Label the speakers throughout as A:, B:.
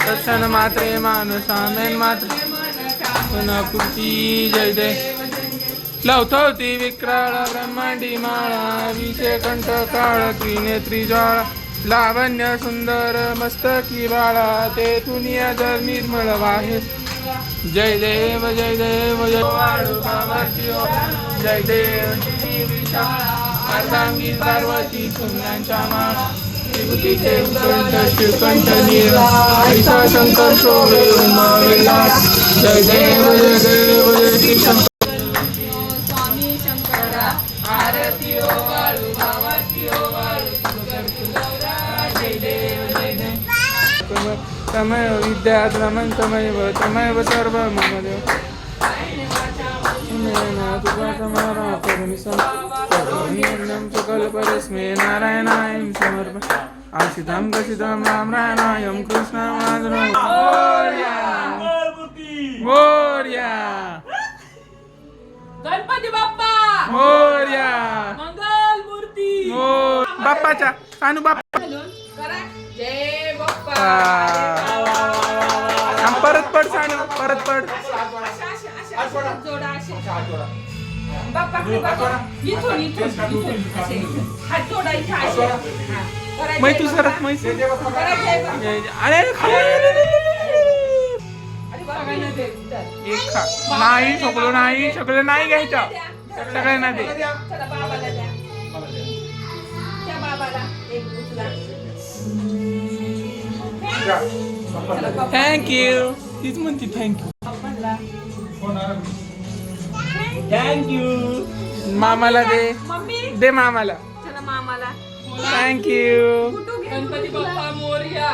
A: तत्क्षण मात्रे मानुषामेन मात्रे पुनःपूर्ती जय जय लवथवती विक्राळ ब्रह्मांडी माळा विषे कंठ काळ त्रिनेत्री ज्वाळा लावण्य सुंदर मस्तकी बाळा ते तुनिया जर निर्मळ वाहे जय देव जय देव जय वाळू बाबाची जय देव विशाळा अर्धांगी पार्वती सुमनांच्या माळा विभूतीचे कंठ श्रीकंठ नीरा ऐसा शंकर शोभे उमावेला जय देव जय देव जय श्री शंकर स्वामी शंकरा आरती ओ वाळू बाबाची ओ वाळू जय देव जय देव तमय विद्यात् रमन्तमैव तमैव सर्वं मम देव कल्परस्मै नारायणाय समर्पयामि आशितं गसितं राम रामायं कृष्णमाधवं मोरया
B: गणपती बाप्पा
A: मोरया
B: मंगल मूर्ती
A: बाप्पाच्या सानू बाप्पा
B: जय बाप्पा
A: परत पड सानू परत पड
B: जोडा बाप्पा इथून असे हात जोडा इथे असे
A: मै तू सरत मै अरे एक खा नाही सगळं नाही घ्यायचं सगळ्यांना दे
B: बाबाला द्या त्या बाबाला एक उचला
A: थँक्यू तीच म्हणती थँक्यू थँक्यू मामाला दे
B: मम्मी
A: दे मामाला
B: चला मामाला
A: थँक्यू
B: गणपती बाप्पा मोरया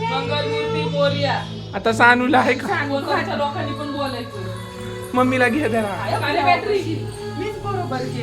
B: मंगल मूर्ती मोरया
A: आता सानूला आहे का
B: लोकांनी पण बोलायचं
A: मम्मीला घे द्या
B: बॅटरी मीच बरोबर केले